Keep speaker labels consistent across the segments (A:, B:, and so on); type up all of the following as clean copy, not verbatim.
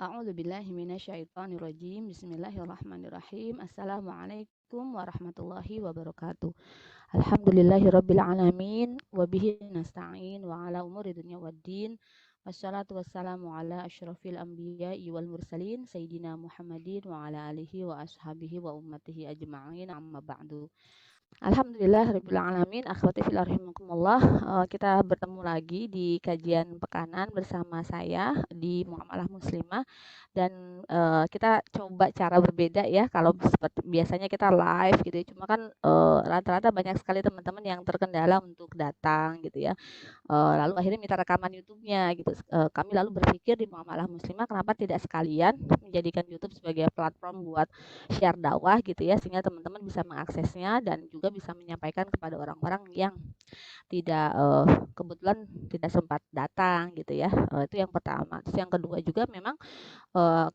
A: A'udzubillahi minasyaitonirrajim. Bismillahirrahmanirrahim. Assalamualaikum warahmatullahi wabarakatuh. Alhamdulillahirabbil alamin wa bihi nasta'in wa ala umuri dunya waddin. Wassalatu wassalamu ala asyrafil anbiya'i wal mursalin sayyidina Muhammadin wa ala alihi wa ashabihi wa ummatihi ajma'in, amma ba'du. Alhamdulillahirabbil alamin. Akhwati fillah rahimakumullah. Kita bertemu lagi di kajian pekanan bersama saya di Muamalah Muslimah, dan kita coba cara berbeda ya. Kalau seperti biasanya kita live gitu ya, cuma kan rata-rata banyak sekali teman-teman yang terkendala untuk datang gitu ya. Lalu akhirnya minta rekaman YouTube-nya gitu. Kami lalu berpikir di Muamalah Muslimah, kenapa tidak sekalian menjadikan YouTube sebagai platform buat share dakwah gitu ya, sehingga teman-teman bisa mengaksesnya dan juga bisa menyampaikan kepada orang-orang yang tidak kebetulan tidak sempat datang gitu ya. Itu yang pertama. Terus yang kedua juga memang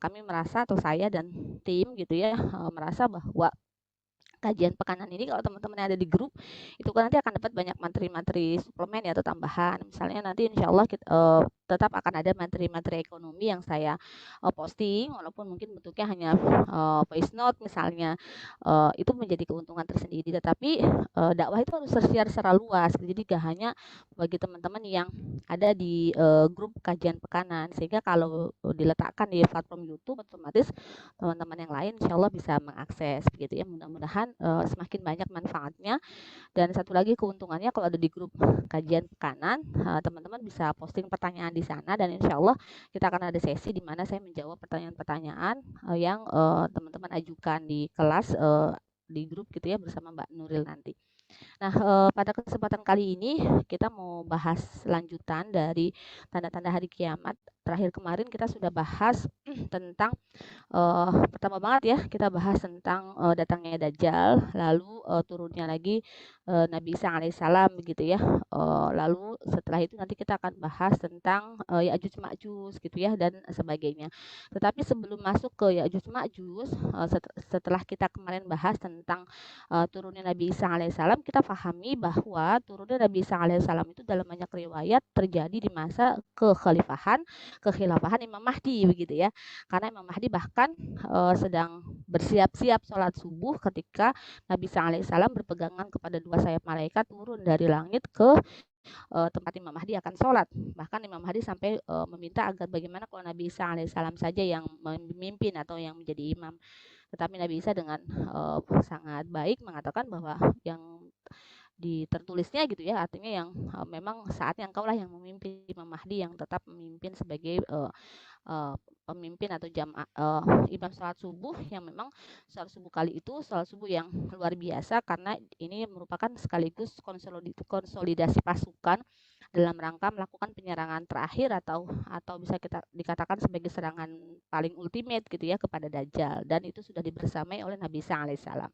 A: kami merasa, atau saya dan tim gitu ya, merasa bahwa kajian pekanan ini kalau teman-teman yang ada di grup itu kan nanti akan dapat banyak materi-materi suplemen ya, atau tambahan. Misalnya nanti insya Allah tetap akan ada materi-materi ekonomi yang saya posting, walaupun mungkin bentuknya hanya voice note misalnya. Itu menjadi keuntungan tersendiri, tetapi dakwah itu harus tersiar secara luas, jadi gak hanya bagi teman-teman yang ada di grup kajian pekanan, sehingga kalau diletakkan di platform YouTube otomatis teman-teman yang lain insya Allah bisa mengakses begitu ya. Mudah-mudahan semakin banyak manfaatnya. Dan satu lagi keuntungannya, kalau ada di grup kajian pekanan, teman-teman bisa posting pertanyaan di sana, dan insya Allah kita akan ada sesi di mana saya menjawab pertanyaan-pertanyaan yang teman-teman ajukan di kelas, di grup gitu ya, bersama Mbak Nuril nanti. Nah, pada kesempatan kali ini kita mau bahas lanjutan dari tanda-tanda hari kiamat. Terakhir kemarin kita sudah bahas tentang pertama banget ya, kita bahas tentang datangnya Dajjal, lalu turunnya lagi Nabi Isa alaihissalam begitu ya. Lalu setelah itu nanti kita akan bahas tentang Ya'juj Ma'juj gitu ya, dan sebagainya. Tetapi sebelum masuk ke Ya'juj Ma'juj, setelah kita kemarin bahas tentang turunnya Nabi Isa alaihissalam, kita pahami bahwa turunnya Nabi Isa alaihissalam itu dalam banyak riwayat terjadi di masa kekhilafahan Imam Mahdi begitu ya. Karena Imam Mahdi bahkan sedang bersiap-siap sholat subuh ketika Nabi Isa alaihissalam berpegangan kepada dua sayap malaikat turun dari langit ke tempat Imam Mahdi akan sholat. Bahkan Imam Mahdi sampai meminta agar bagaimana kalau Nabi Isa alaihissalam saja yang memimpin atau yang menjadi imam. Tetapi Nabi Isa dengan sangat baik mengatakan bahwa yang tertulisnya gitu ya, artinya yang memang saatnya engkau lah yang memimpin, Imam Mahdi yang tetap memimpin sebagai pemimpin atau imam sholat subuh, yang memang sholat subuh kali itu sholat subuh yang luar biasa, karena ini merupakan sekaligus konsolidasi pasukan dalam rangka melakukan penyerangan terakhir, atau bisa kita dikatakan sebagai serangan paling ultimate gitu ya kepada Dajjal, dan itu sudah dibersamai oleh Nabi Isa alaihissalam.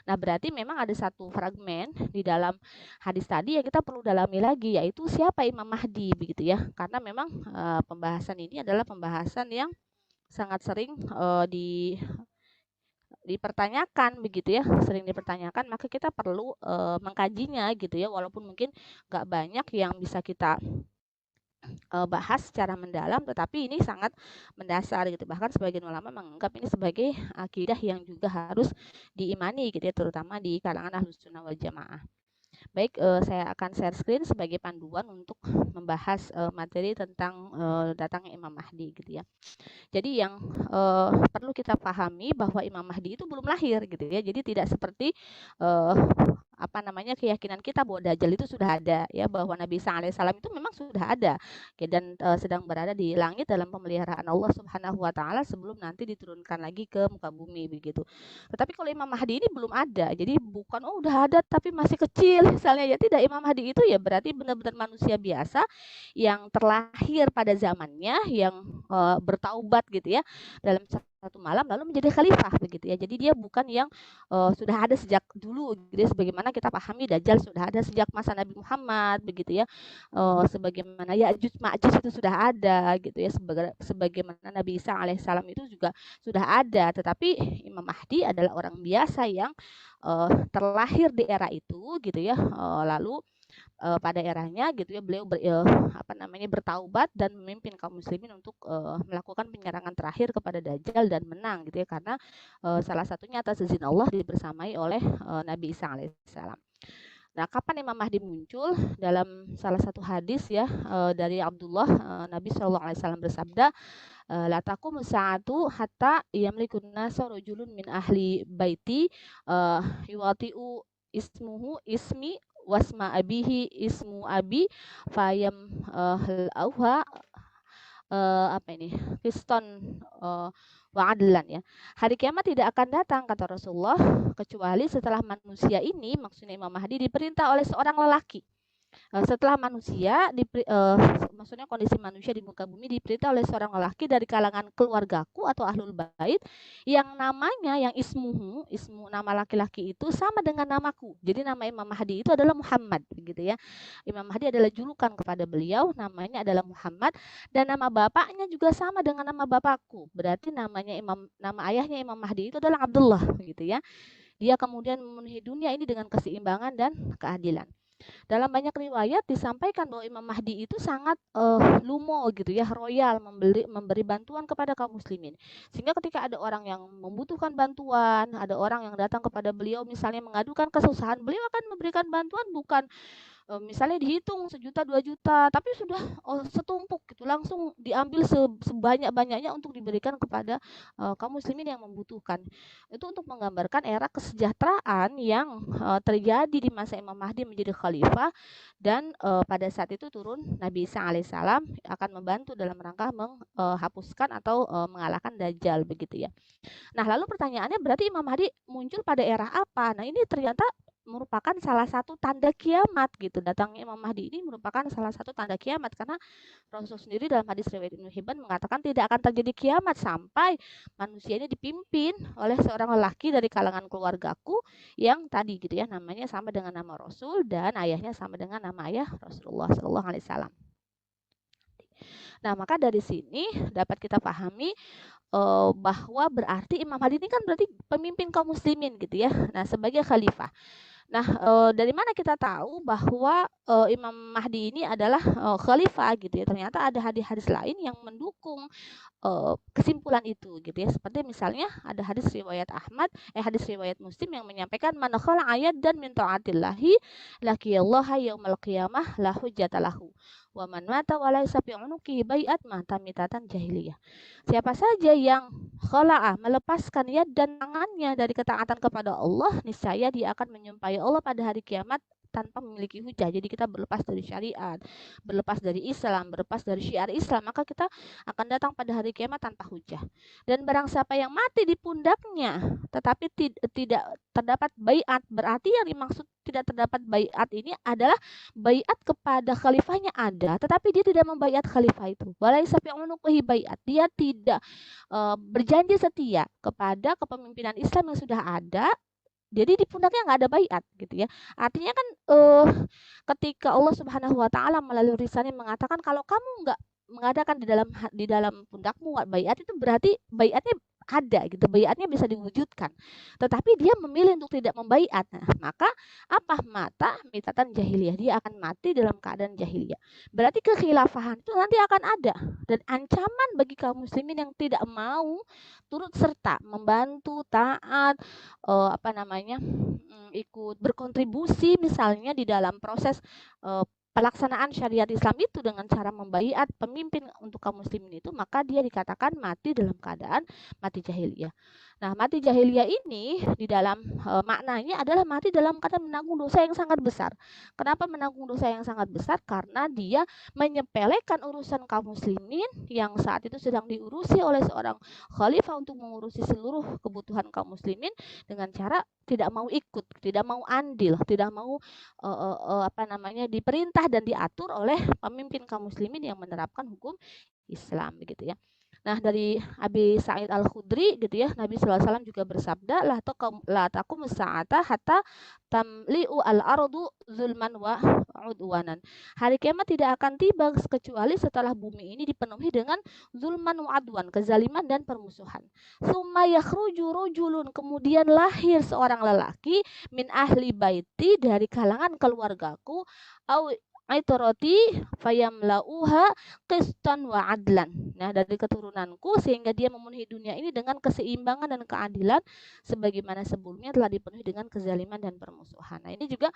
A: Nah, berarti memang ada satu fragmen di dalam hadis tadi yang kita perlu dalami lagi, yaitu siapa Imam Mahdi begitu ya. Karena memang pembahasan ini adalah pembahasan yang sangat sering dipertanyakan begitu ya, sering dipertanyakan, maka kita perlu mengkajinya gitu ya, walaupun mungkin gak banyak yang bisa kita bahas secara mendalam, tetapi ini sangat mendasar gitu. Bahkan sebagian ulama menganggap ini sebagai akidah yang juga harus diimani gitu ya, terutama di kalangan Ahlus Sunnah wal Jamaah. Baik, saya akan share screen sebagai panduan untuk membahas materi tentang datangnya Imam Mahdi gitu ya. Jadi yang perlu kita pahami bahwa Imam Mahdi itu belum lahir gitu ya. Jadi tidak seperti keyakinan kita bahwa Dajjal itu sudah ada ya, bahwa Nabi Isa alaihissalam itu memang sudah ada dan sedang berada di langit dalam pemeliharaan Allah Subhanahu wa taala sebelum nanti diturunkan lagi ke muka bumi begitu. Tetapi kalau Imam Mahdi ini belum ada. Jadi bukan udah ada tapi masih kecil misalnya ya, tidak. Imam Mahdi itu ya berarti benar-benar manusia biasa yang terlahir pada zamannya, yang bertaubat gitu ya dalam satu malam lalu menjadi khalifah begitu ya. Jadi dia bukan yang sudah ada sejak dulu gitu ya, sebagaimana kita pahami Dajjal sudah ada sejak masa Nabi Muhammad begitu ya. Sebagaimana Ya'juj Ma'juj itu sudah ada gitu ya, sebagaimana Nabi Isa alaihissalam itu juga sudah ada. Tetapi Imam Mahdi adalah orang biasa yang terlahir di era itu gitu ya, lalu pada eranya gitu ya, beliau bertaubat dan memimpin kaum muslimin untuk melakukan penyerangan terakhir kepada Dajjal dan menang gitu ya, karena salah satunya atas izin Allah dibersamai oleh Nabi Isa alaihissalam. Nah, kapan Imam Mahdi muncul? Dalam salah satu hadis ya dari Abdullah, Nabi SAW bersabda, la taqumu sa'atu hatta yamlikun nasa rajulun min ahli baiti yuwati'u ismuhu ismi wasma abihi ismu abi fayam auha apa ini Kriston wa adlan ya. Hari kiamat tidak akan datang kata Rasulullah kecuali setelah manusia ini, maksudnya Imam Mahdi, diperintah oleh seorang lelaki. Setelah manusia maksudnya kondisi manusia di muka bumi diperintah oleh seorang lelaki dari kalangan keluargaku atau ahlul bait yang namanya, yang ismu nama laki-laki itu sama dengan namaku. Jadi nama Imam Mahdi itu adalah Muhammad begitu ya. Imam Mahdi adalah julukan kepada beliau, namanya adalah Muhammad, dan nama bapaknya juga sama dengan nama bapakku. Berarti nama ayahnya Imam Mahdi itu adalah Abdullah begitu ya. Dia kemudian memenuhi dunia ini dengan keseimbangan dan keadilan. Dalam banyak riwayat disampaikan bahwa Imam Mahdi itu sangat lumo gitu ya, royal, memberi bantuan kepada kaum muslimin. Sehingga ketika ada orang yang membutuhkan bantuan, ada orang yang datang kepada beliau misalnya mengadukan kesusahan, beliau akan memberikan bantuan bukan misalnya dihitung 1 juta 2 juta, tapi sudah setumpuk gitu, langsung diambil sebanyak-banyaknya untuk diberikan kepada kaum muslimin yang membutuhkan. Itu untuk menggambarkan era kesejahteraan yang terjadi di masa Imam Mahdi menjadi khalifah, dan pada saat itu turun Nabi Isa alaihissalam akan membantu dalam rangka menghapuskan atau mengalahkan Dajjal begitu ya. Nah, lalu pertanyaannya, berarti Imam Mahdi muncul pada era apa? Nah, ini ternyata merupakan salah satu tanda kiamat gitu. Datangnya Imam Mahdi ini merupakan salah satu tanda kiamat, karena Rasul sendiri dalam hadis riwayat Ibnu Hibban mengatakan tidak akan terjadi kiamat sampai manusia ini dipimpin oleh seorang lelaki dari kalangan keluargaku yang tadi gitu ya, namanya sama dengan nama Rasul dan ayahnya sama dengan nama ayah Rasulullah Shallallahu Alaihi Wasallam. Nah, maka dari sini dapat kita pahami bahwa berarti Imam Mahdi ini kan berarti pemimpin kaum muslimin gitu ya. Nah, sebagai khalifah. Nah, dari mana kita tahu bahwa Imam Mahdi ini adalah khalifah gitu ya? Ternyata ada hadis-hadis lain yang mendukung kesimpulan itu gitu ya. Seperti misalnya ada hadis riwayat Muslim yang menyampaikan, man khala ayat dan min taatillahi laqiyallaha yaumal qiyamah la hujjata lahu wa man mata wa laysa fi unuqihi bai'at mata mitatan jahiliyah. Siapa saja yang khala'ah, melepaskan yad dan tangannya dari ketaatan kepada Allah, niscaya dia akan menyumpahi Allah pada hari kiamat tanpa memiliki hujah. Jadi kita berlepas dari syariat, berlepas dari Islam, berlepas dari syiar Islam, maka kita akan datang pada hari kiamat tanpa hujah. Dan barang siapa yang mati di pundaknya tetapi tidak terdapat baiat, berarti yang dimaksud tidak terdapat baiat ini adalah baiat kepada khalifahnya ada, tetapi dia tidak membaiat khalifah itu. Walaisa fi unuqihi baiat, dia tidak berjanji setia kepada kepemimpinan Islam yang sudah ada. Jadi di pundaknya nggak ada baiat gitu ya. Artinya kan ketika Allah Subhanahu wa taala melalui risalahnya mengatakan kalau kamu nggak mengadakan di dalam pundakmu baiat, itu berarti baiatnya ada gitu, baiatnya bisa diwujudkan. Tetapi dia memilih untuk tidak membaiat. Nah, maka apa? Mata mitatan jahiliyah, dia akan mati dalam keadaan jahiliyah. Berarti kekhilafahan itu nanti akan ada, dan ancaman bagi kaum muslimin yang tidak mau turut serta membantu taat ikut berkontribusi misalnya di dalam proses pelaksanaan syariat Islam itu dengan cara membaiat pemimpin untuk kaum muslimin itu, maka dia dikatakan mati dalam keadaan mati jahiliyah. Nah, mati jahiliyah ini di dalam maknanya adalah mati dalam keadaan menanggung dosa yang sangat besar. Kenapa menanggung dosa yang sangat besar? Karena dia menyepelekan urusan kaum muslimin yang saat itu sedang diurusi oleh seorang khalifah untuk mengurusi seluruh kebutuhan kaum muslimin dengan cara tidak mau ikut, tidak mau andil, tidak mau diperintah dan diatur oleh pemimpin kaum muslimin yang menerapkan hukum Islam begitu ya. Nah, dari Abi Sa'id Al-Khudri gitu ya, Nabi SAW juga bersabda, la taqumus sa'ata hatta tamli'u al-ardu zulman wa udwanan. Hari kiamat tidak akan tiba kecuali setelah bumi ini dipenuhi dengan zulman wa udwan, kezaliman dan permusuhan. Summa yakhruju rajulun, kemudian lahir seorang lelaki min ahli baiti, dari kalangan keluargaku, au aitoroti fayamlauha qistan wa adlan. Nah, dari keturunanku, sehingga dia memenuhi dunia ini dengan keseimbangan dan keadilan sebagaimana sebelumnya telah dipenuhi dengan kezaliman dan permusuhan. Nah, ini juga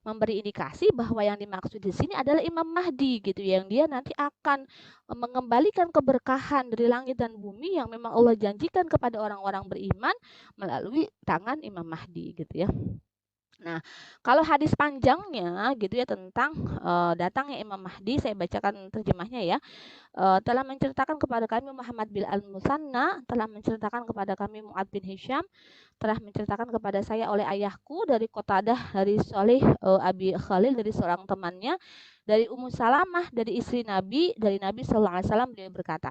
A: memberi indikasi bahwa yang dimaksud di sini adalah Imam Mahdi gitu, yang dia nanti akan mengembalikan keberkahan dari langit dan bumi yang memang Allah janjikan kepada orang-orang beriman melalui tangan Imam Mahdi gitu ya. Nah, kalau hadis panjangnya gitu ya tentang datangnya Imam Mahdi, saya bacakan terjemahnya ya. Telah menceritakan kepada kami Muhammad bin Al-Musanna, telah menceritakan kepada kami Mu'ad bin Hisham, telah menceritakan kepada saya oleh ayahku dari Qatadah, dari Sholih Abi Khalil, dari seorang temannya, dari Ummu Salamah, dari istri Nabi, dari Nabi Sallallahu Alaihi Wasallam, beliau berkata,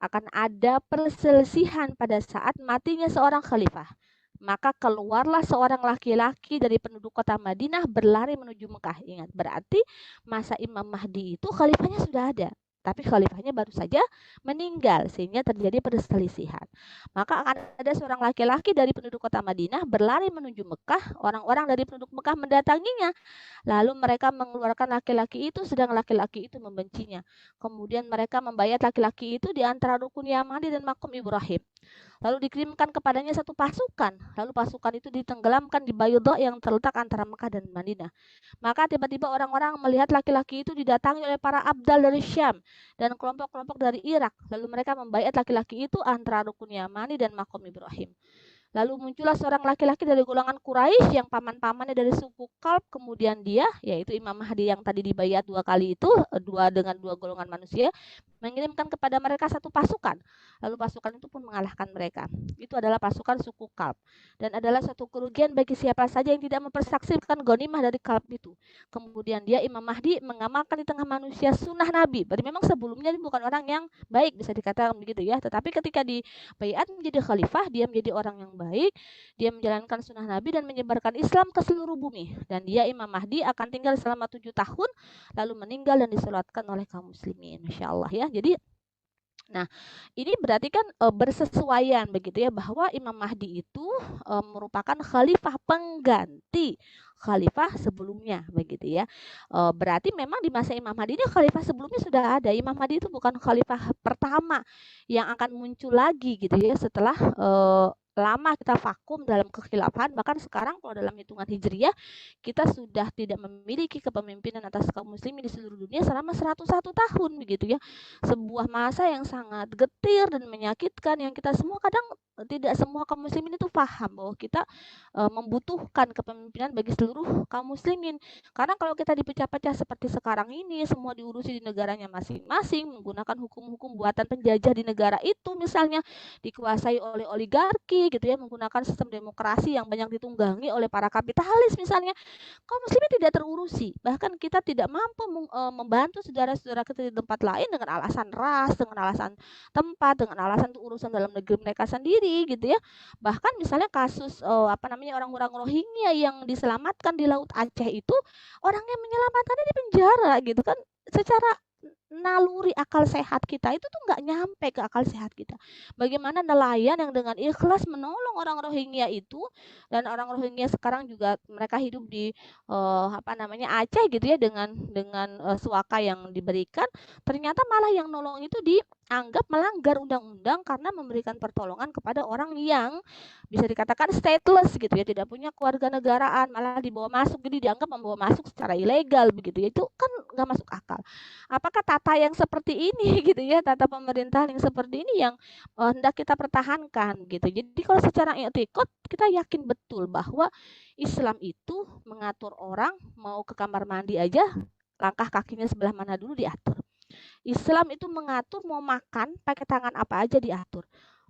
A: akan ada perselisihan pada saat matinya seorang khalifah. Maka keluarlah seorang laki-laki dari penduduk kota Madinah berlari menuju Mekah. Ingat, berarti masa Imam Mahdi itu khalifahnya sudah ada, tapi khalifahnya baru saja meninggal sehingga terjadi perselisihan. Maka akan ada seorang laki-laki dari penduduk kota Madinah berlari menuju Mekah. Orang-orang dari penduduk Mekah mendatanginya. Lalu mereka mengeluarkan laki-laki itu, sedang laki-laki itu membencinya. Kemudian mereka membayat laki-laki itu di antara rukun Yamani dan makom Ibrahim. Lalu dikirimkan kepadanya satu pasukan. Lalu pasukan itu ditenggelamkan di Bayudha yang terletak antara Mekah dan Madinah. Maka tiba-tiba orang-orang melihat laki-laki itu didatangi oleh para abdal dari Syam dan kelompok-kelompok dari Irak. Lalu mereka membayat laki-laki itu antara rukun Yamani dan makom Ibrahim. Lalu muncullah seorang laki-laki dari golongan Quraisy yang paman-pamannya dari suku Kalb. Kemudian dia, yaitu Imam Mahdi yang tadi dibayat dua kali itu, dua golongan manusia, mengirimkan kepada mereka satu pasukan. Lalu pasukan itu pun mengalahkan mereka. Itu adalah pasukan suku Kalb. Dan adalah suatu kerugian bagi siapa saja yang tidak mempersaksikan ghanimah dari Kalb itu. Kemudian dia, Imam Mahdi, mengamalkan di tengah manusia sunnah Nabi. Berarti memang sebelumnya dia bukan orang yang baik, bisa dikatakan begitu ya. Tetapi ketika dibayat menjadi khalifah, dia menjadi orang yang baik, dia menjalankan sunnah Nabi dan menyebarkan Islam ke seluruh bumi. Dan dia, Imam Mahdi, akan tinggal selama 7 tahun, lalu meninggal dan disolatkan oleh kaum muslimin. Masya Allah ya. Jadi, nah, ini berarti kan bersesuaian begitu ya, bahwa Imam Mahdi itu merupakan khalifah pengganti khalifah sebelumnya begitu ya. Berarti memang di masa Imam Mahdi ini khalifah sebelumnya sudah ada. Imam Mahdi itu bukan khalifah pertama yang akan muncul lagi gitu ya setelah lama kita vakum dalam kekhilafan. Bahkan sekarang kalau dalam hitungan hijriyah kita sudah tidak memiliki kepemimpinan atas kaum muslimin di seluruh dunia selama 101 tahun begitu ya. Sebuah masa yang sangat getir dan menyakitkan, yang kita semua kadang tidak semua kaum muslimin itu paham bahwa kita membutuhkan kepemimpinan bagi seluruh kaum muslimin. Karena kalau kita dipecah-pecah seperti sekarang ini, semua diurusi di negaranya masing-masing, menggunakan hukum-hukum buatan penjajah di negara itu misalnya, dikuasai oleh oligarki gitu ya, menggunakan sistem demokrasi yang banyak ditunggangi oleh para kapitalis misalnya, kaum muslimin tidak terurusi. Bahkan kita tidak mampu membantu saudara-saudara kita di tempat lain dengan alasan ras, dengan alasan tempat, dengan alasan itu urusan dalam negeri mereka sendiri gitu ya. Bahkan misalnya kasus orang-orang Rohingya yang diselamatkan di Laut Aceh itu, orangnya menyelamatkannya di penjara gitu kan. Secara naluri akal sehat kita itu tuh nggak nyampe ke akal sehat kita. Bagaimana nelayan yang dengan ikhlas menolong orang Rohingya itu, dan orang Rohingya sekarang juga mereka hidup di Aceh gitu ya, dengan suaka yang diberikan, ternyata malah yang nolong itu dianggap melanggar undang-undang karena memberikan pertolongan kepada orang yang bisa dikatakan stateless gitu ya, tidak punya keluarga negaraan, malah dibawa masuk, jadi dianggap membawa masuk secara ilegal begitu ya. Itu kan nggak masuk akal. Apakah tata yang seperti ini gitu ya, tata pemerintahan yang seperti ini yang hendak kita pertahankan gitu. Jadi kalau secara i'tiqad kita yakin betul bahwa Islam itu mengatur orang mau ke kamar mandi aja langkah kakinya sebelah mana dulu diatur. Islam itu mengatur mau makan pakai tangan apa aja diatur.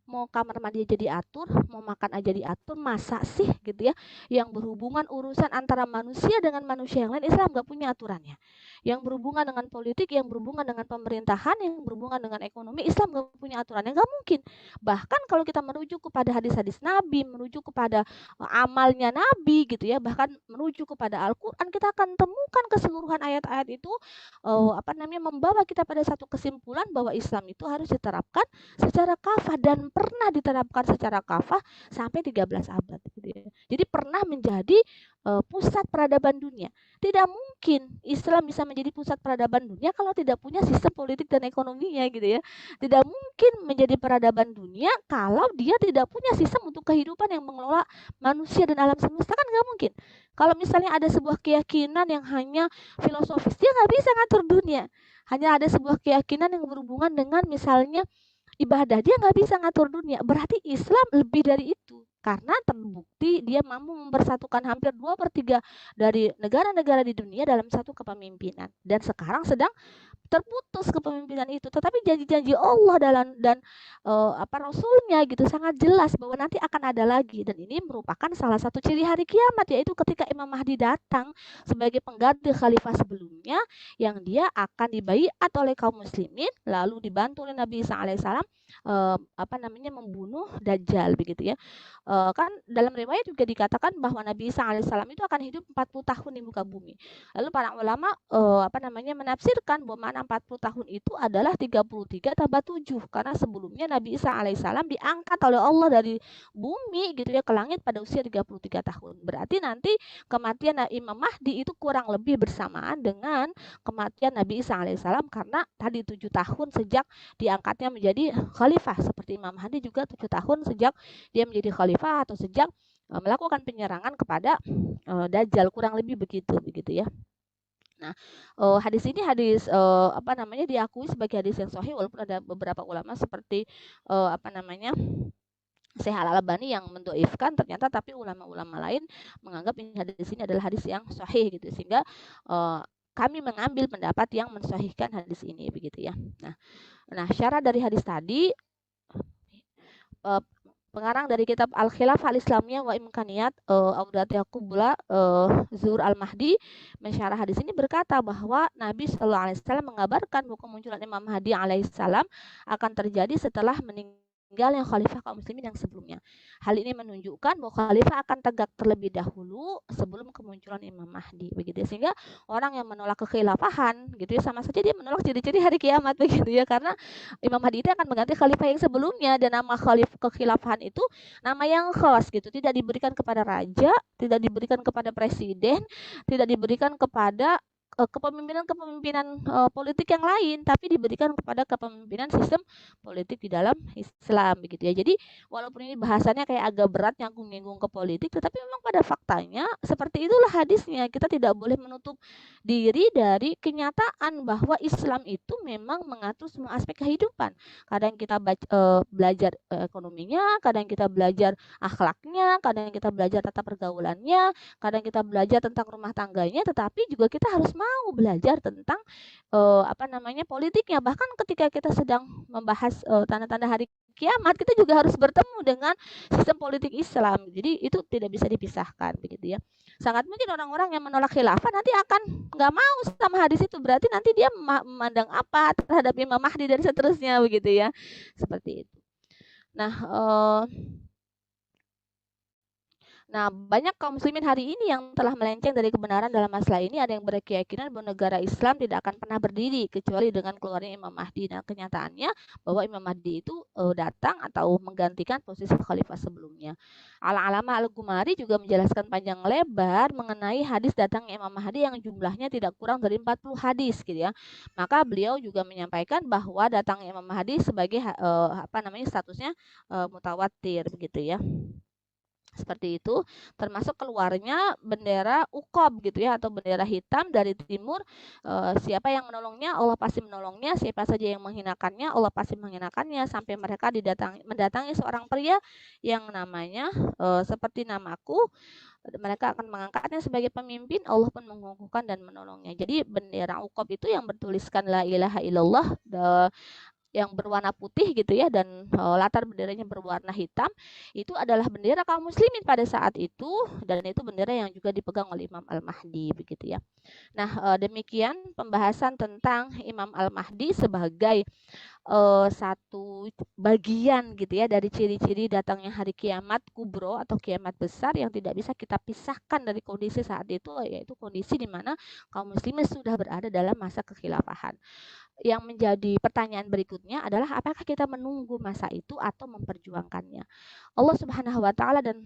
A: mau kamar mandi aja diatur, mau makan aja diatur, masa sih gitu ya, yang berhubungan urusan antara manusia dengan manusia yang lain, Islam nggak punya aturannya. Yang berhubungan dengan politik, yang berhubungan dengan pemerintahan, yang berhubungan dengan ekonomi, Islam nggak punya aturannya, nggak mungkin. Bahkan kalau kita merujuk kepada hadis-hadis Nabi, merujuk kepada amalnya Nabi gitu ya, bahkan merujuk kepada Al-Quran, kita akan temukan keseluruhan ayat-ayat itu membawa kita pada satu kesimpulan bahwa Islam itu harus diterapkan secara kafah dan pernah diterapkan secara kafah sampai 13 abad gitu ya. Jadi pernah menjadi pusat peradaban dunia. Tidak mungkin Islam bisa menjadi pusat peradaban dunia kalau tidak punya sistem politik dan ekonominya gitu ya. Tidak mungkin menjadi peradaban dunia kalau dia tidak punya sistem untuk kehidupan yang mengelola manusia dan alam semesta, kan nggak mungkin. Kalau misalnya ada sebuah keyakinan yang hanya filosofis, dia nggak bisa ngatur dunia. Hanya ada sebuah keyakinan yang berhubungan dengan misalnya ibadah, dia nggak bisa ngatur dunia. Berarti Islam lebih dari itu, karena terbukti dia mampu mempersatukan hampir 2/3 dari negara-negara di dunia dalam satu kepemimpinan, dan sekarang sedang terputus kepemimpinan itu. Tetapi janji-janji Allah dan Rasulnya gitu sangat jelas bahwa nanti akan ada lagi, dan ini merupakan salah satu ciri hari kiamat, yaitu ketika Imam Mahdi datang sebagai pengganti khalifah sebelumnya, yang dia akan dibaiat oleh kaum muslimin lalu dibantu oleh Nabi Isa alaihissalam membunuh Dajjal begitu ya. Kan dalam riwayat juga dikatakan bahwa Nabi Isa alaihissalam itu akan hidup 40 tahun di muka bumi. Lalu para ulama menafsirkan bahwa mana 40 tahun itu adalah 33 tambah 7, karena sebelumnya Nabi Isa alaihissalam diangkat oleh Allah dari bumi gitu ya ke langit pada usia 33 tahun. Berarti nanti kematian Imam Mahdi itu kurang lebih bersamaan dengan kematian Nabi Isa alaihissalam, karena tadi 7 tahun sejak diangkatnya menjadi khalifah, seperti Imam Mahdi juga 7 tahun sejak dia menjadi khalifah atau sejak melakukan penyerangan kepada Dajjal, kurang lebih begitu ya. Nah, hadis ini diakui sebagai hadis yang sahih, walaupun ada beberapa ulama seperti Syekh Al-Albani yang mendoifkan ternyata, tapi ulama-ulama lain menganggap hadis ini adalah hadis yang sahih gitu, sehingga kami mengambil pendapat yang mensahihkan hadis ini begitu ya. Nah, syarat dari hadis tadi, pengarang dari kitab Al-Khilafah Al-Islamiyah wa Imkaniyat Audat Yaqubula Zuhur Al-Mahdi mensyarah hadis ini berkata bahwa Nabi Shallallahu Alaihi Wasallam mengabarkan bahwa kemunculan Imam Mahdi alaihissalam akan terjadi setelah meninggalnya khalifah kaum muslimin yang sebelumnya. Hal ini menunjukkan bahwa khalifah akan tegak terlebih dahulu sebelum kemunculan Imam Mahdi begitu ya. Sehingga orang yang menolak kekhilafahan gitu ya, sama saja dia menolak ciri-ciri hari kiamat begitu ya, karena Imam Mahdi itu akan mengganti khalifah yang sebelumnya, dan nama kekhilafahan itu nama yang khas gitu, tidak diberikan kepada raja, tidak diberikan kepada presiden, tidak diberikan kepada kepemimpinan politik yang lain, tapi diberikan kepada kepemimpinan sistem politik di dalam Islam begitu ya. Jadi walaupun ini bahasannya kayak agak berat, nyangkung-nyinggung ke politik, tetapi memang pada faktanya seperti itulah hadisnya. Kita tidak boleh menutup diri dari kenyataan bahwa Islam itu memang mengatur semua aspek kehidupan. Kadang kita belajar ekonominya, kadang kita belajar akhlaknya, kadang kita belajar tata pergaulannya, kadang kita belajar tentang rumah tangganya, tetapi juga kita harus mau belajar tentang politiknya. Bahkan ketika kita sedang membahas tanda-tanda hari kiamat, kita juga harus bertemu dengan sistem politik Islam. Jadi itu tidak bisa dipisahkan begitu ya. Sangat mungkin orang-orang yang menolak khilafah nanti akan nggak mau sama hadis itu, berarti nanti dia memandang apa terhadap Imam Mahdi dan seterusnya begitu ya, seperti itu. Nah, banyak kaum muslimin hari ini yang telah melenceng dari kebenaran dalam masalah ini. Ada yang berkeyakinan bahwa negara Islam tidak akan pernah berdiri kecuali dengan keluarnya Imam Mahdi. Nah, kenyataannya bahwa Imam Mahdi itu datang atau menggantikan posisi khalifah sebelumnya. Al-Alama Al-Ghumari juga menjelaskan panjang lebar mengenai hadis datangnya Imam Mahdi yang jumlahnya tidak kurang dari 40 hadis gitu ya. Maka beliau juga menyampaikan bahwa datangnya Imam Mahdi sebagai statusnya mutawatir begitu ya. Seperti itu, termasuk keluarnya bendera Uqob gitu ya, atau bendera hitam dari timur. Siapa yang menolongnya, Allah pasti menolongnya. Siapa saja yang menghinakannya, Allah pasti menghinakannya. Sampai mereka mendatangi seorang pria yang namanya seperti namaku. Mereka akan mengangkatnya sebagai pemimpin, Allah pun mengukuhkan dan menolongnya. Jadi bendera Uqob itu yang bertuliskan la ilaha illallah, yang berwarna putih gitu ya, dan latar benderanya berwarna hitam, itu adalah bendera kaum muslimin pada saat itu, dan itu bendera yang juga dipegang oleh Imam Al-Mahdi begitu ya. Nah, demikian pembahasan tentang Imam Al-Mahdi sebagai satu bagian gitu ya dari ciri-ciri datangnya hari kiamat kubro atau kiamat besar yang tidak bisa kita pisahkan dari kondisi saat itu, yaitu kondisi di mana kaum muslimin sudah berada dalam masa kekhilafahan. Yang menjadi pertanyaan berikutnya adalah apakah kita menunggu masa itu atau memperjuangkannya. Allah Subhanahu wa taala dan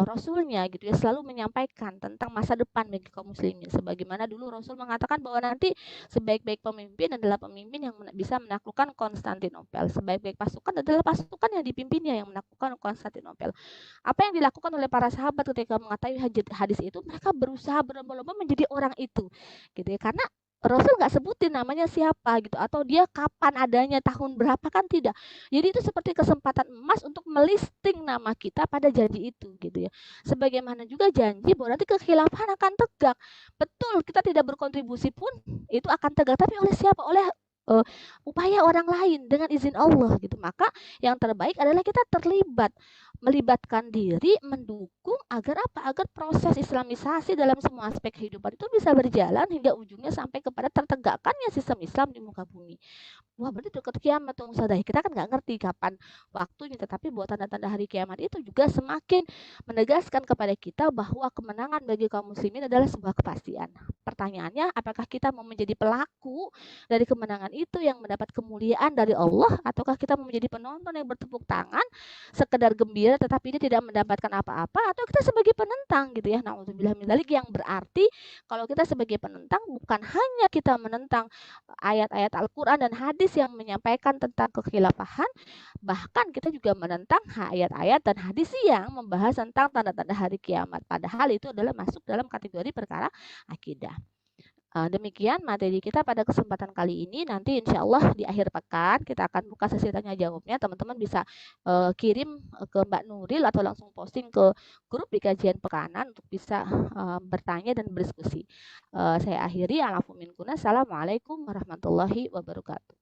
A: Rasulnya gitu ya selalu menyampaikan tentang masa depan bagi kaum muslimin, sebagaimana dulu Rasul mengatakan bahwa nanti sebaik-baik pemimpin adalah pemimpin yang bisa menaklukkan Konstantinopel, sebaik-baik pasukan adalah pasukan yang dipimpinnya yang menaklukkan Konstantinopel. Apa yang dilakukan oleh para sahabat ketika mengetahui hadis itu, mereka berusaha berlomba-lomba menjadi orang itu gitu ya, karena Rasul nggak sebutin namanya siapa gitu atau dia kapan adanya, tahun berapa, kan tidak. Jadi itu seperti kesempatan emas untuk melisting nama kita pada janji itu gitu ya. Sebagaimana juga janji bahwa nanti kekhilafan akan tegak. Betul, kita tidak berkontribusi pun itu akan tegak, tapi oleh siapa? Oleh upaya orang lain dengan izin Allah gitu. Maka yang terbaik adalah kita terlibat, melibatkan diri, mendukung agar apa? Agar proses Islamisasi dalam semua aspek kehidupan itu bisa berjalan hingga ujungnya sampai kepada tertegakkannya sistem Islam di muka bumi. Wah, berarti dekat kiamat tuh Ustazah. Kita kan nggak ngerti kapan waktunya, tetapi buat tanda-tanda hari kiamat itu juga semakin menegaskan kepada kita bahwa kemenangan bagi kaum muslimin adalah sebuah kepastian. Pertanyaannya, apakah kita mau menjadi pelaku dari kemenangan itu yang mendapat kemuliaan dari Allah, ataukah kita mau menjadi penonton yang bertepuk tangan, sekedar gembira tetapi dia tidak mendapatkan apa-apa, atau kita sebagai penentang gitu ya. Nauzubillah min dzalik, yang berarti kalau kita sebagai penentang bukan hanya kita menentang ayat-ayat Al-Quran dan hadis yang menyampaikan tentang kekhilafahan, bahkan kita juga menentang ayat-ayat dan hadis yang membahas tentang tanda-tanda hari kiamat. Padahal itu adalah masuk dalam kategori perkara akidah. Demikian materi kita pada kesempatan kali ini. Nanti insya Allah di akhir pekan kita akan buka sesi tanya jawabnya. Teman-teman bisa kirim ke Mbak Nuril atau langsung posting ke grup di kajian pekanan untuk bisa bertanya dan berdiskusi. Saya akhiri. Assalamualaikum warahmatullahi wabarakatuh.